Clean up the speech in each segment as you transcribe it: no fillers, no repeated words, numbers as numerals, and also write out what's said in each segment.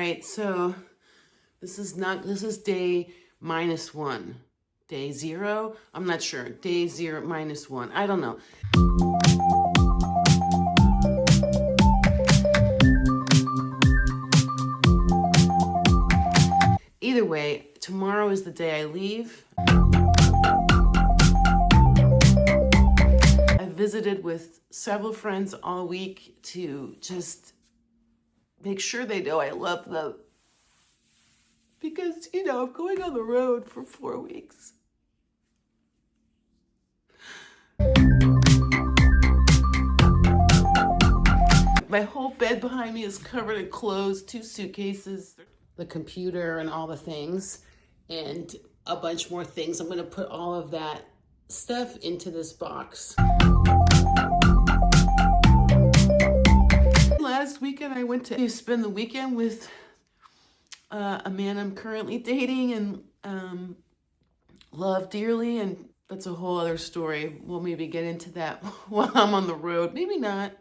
right, so this is day -1. Day 0, I'm not sure. Day 0 -1, I don't know. Either way, tomorrow is the day I leave. I visited with several friends all week to just make sure they know I love them. Because, I'm going on the road for 4 weeks. My whole bed behind me is covered in clothes, 2 suitcases, the computer and all the things, and a bunch more things. I'm going to put all of that stuff into this box. Last weekend I went to spend the weekend with a man I'm currently dating and love dearly, and that's a whole other story. We'll maybe get into that while I'm on the road. Maybe not.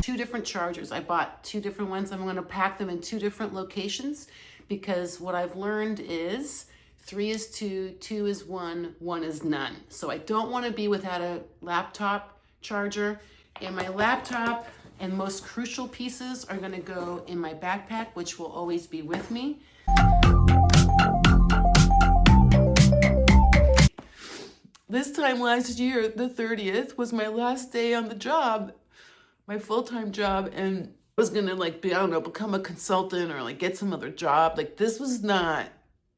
2 different chargers. I bought 2 different ones. I'm going to pack them in 2 different locations because what I've learned is 3 is 2, 2 is 1, 1 is none. So I don't want to be without a laptop charger. And my laptop and most crucial pieces are going to go in my backpack, which will always be with me. This time last year, the 30th, was my last day on the job, my full-time job, and I was gonna become a consultant or get some other job. This was not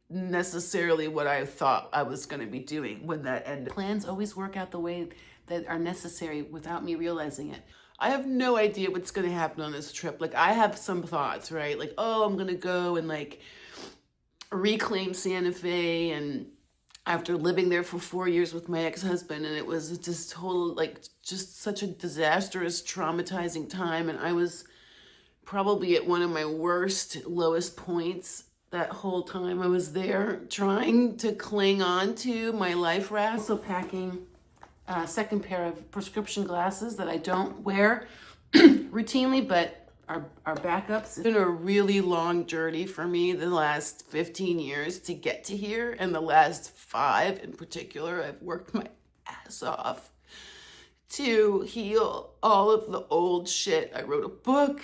necessarily what I thought I was gonna be doing when that ended. Plans always work out the way that are necessary without me realizing it. I have no idea what's gonna happen on this trip. I have some thoughts, right? I'm gonna go and reclaim Santa Fe, and after living there for 4 years with my ex-husband, and it was just total, just such a disastrous, traumatizing time. And I was probably at one of my worst, lowest points that whole time I was there, trying to cling on to my life raft. Also packing a second pair of prescription glasses that I don't wear routinely, but our backups. It's been a really long journey for me the last 15 years to get to here, and the last 5 in particular, I've worked my ass off to heal all of the old shit. I wrote a book,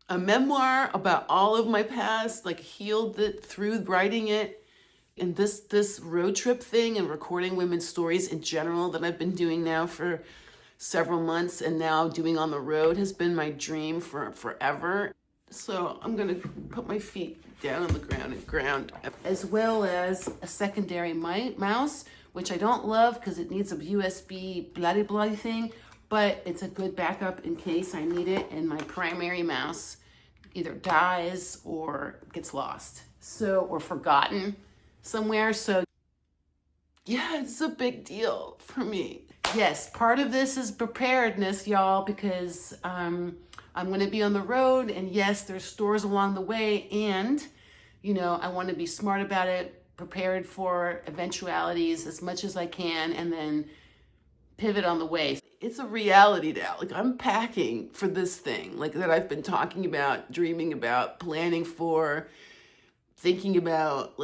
a memoir about all of my past, healed it through writing it. And this road trip thing and recording women's stories in general that I've been doing now for several months and now doing on the road has been my dream for forever. So I'm gonna put my feet down on the ground and ground, as well as a secondary mouse, which I don't love because it needs a USB blah thing, but it's a good backup in case I need it and my primary mouse either dies or gets lost, or forgotten somewhere. So yeah, it's a big deal for me. Yes, part of this is preparedness, y'all, because I'm going to be on the road, and yes, there's stores along the way, and, I want to be smart about it, prepared for eventualities as much as I can, and then pivot on the way. It's a reality now. I'm packing for this thing, that I've been talking about, dreaming about, planning for, thinking about,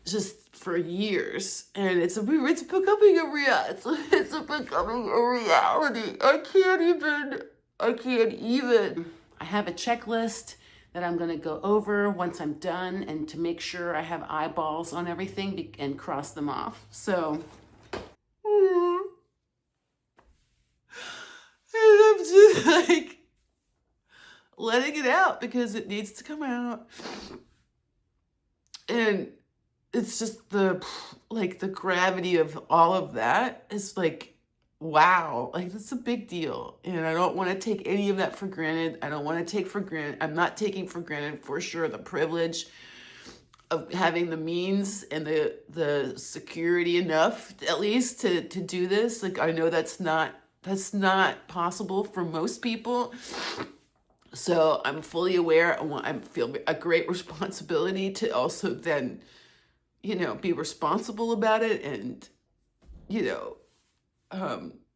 just for years, and it's becoming a reality. I can't even. I have a checklist that I'm going to go over once I'm done, and to make sure I have eyeballs on everything and cross them off. So, and I'm just letting it out because it needs to come out, and it's just the gravity of all of that is wow, that's a big deal. And I don't want to take any of that for granted. I'm not taking for granted, for sure, the privilege of having the means and the security enough, at least, to do this. I know that's not possible for most people. So I'm fully aware. I feel a great responsibility to also then be responsible about it and,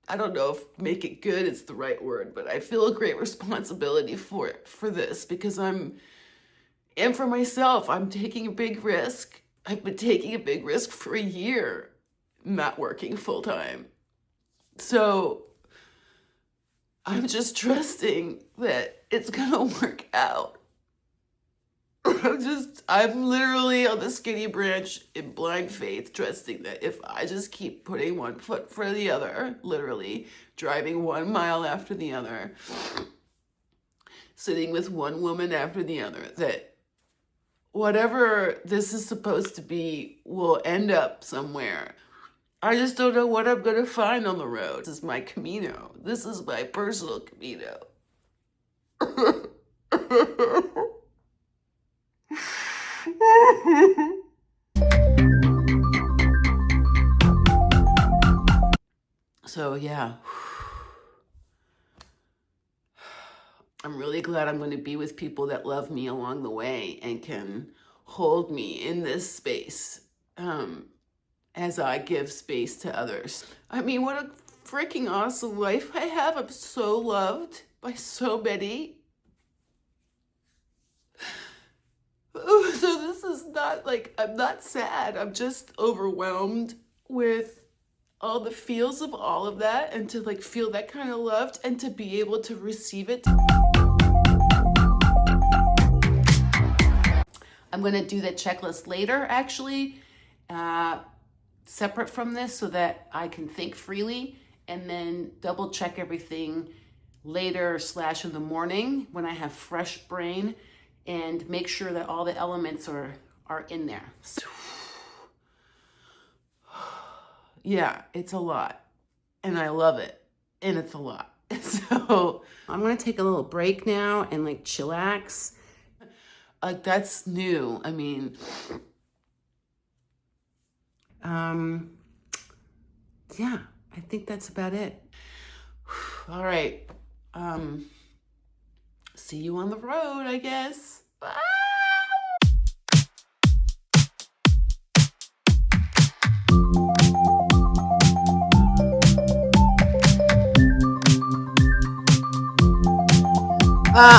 I don't know if make it good is the right word, but I feel a great responsibility for it, for this, because and for myself, I'm taking a big risk. I've been taking a big risk for a year, not working full time. So I'm just trusting that it's gonna work out. I'm literally on the skinny branch in blind faith, trusting that if I just keep putting one foot for the other, literally driving 1 mile after the other, sitting with one woman after the other, that whatever this is supposed to be will end up somewhere. I just don't know what I'm going to find on the road. This is my Camino. This is my personal Camino. So yeah, I'm really glad I'm going to be with people that love me along the way and can hold me in this space as I give space to others. I mean, what a freaking awesome life I have. I'm so loved by so many. So this is not like, I'm not sad. I'm just overwhelmed with all the feels of all of that, and to like feel that kind of loved and to be able to receive it. I'm going to do the checklist later, actually, separate from this, so that I can think freely, and then double check everything later / in the morning when I have fresh brain, and make sure that all the elements are in there. Yeah, it's a lot, and I love it, and it's a lot. So I'm gonna take a little break now and like chillax. Like, that's new. I mean, yeah, I think that's about it. All right. See you on the road, I guess. Bye.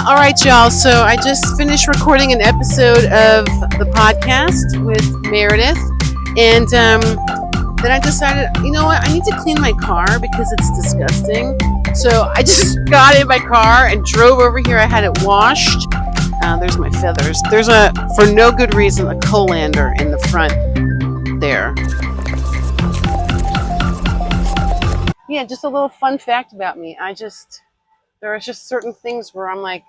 All right, y'all. So I just finished recording an episode of the podcast with Meredith. And then I decided, you know what? I need to clean my car because it's disgusting. So I just got in my car and drove over here. I had it washed. There's my feathers. There's for no good reason, a colander in the front there. Yeah, just a little fun fact about me. There are just certain things where I'm like,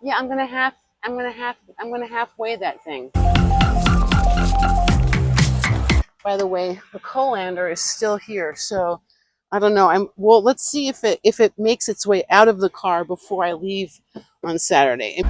yeah, I'm gonna halfway that thing. By the way, the colander is still here, so I don't know. Well, let's see if it makes its way out of the car before I leave on Saturday.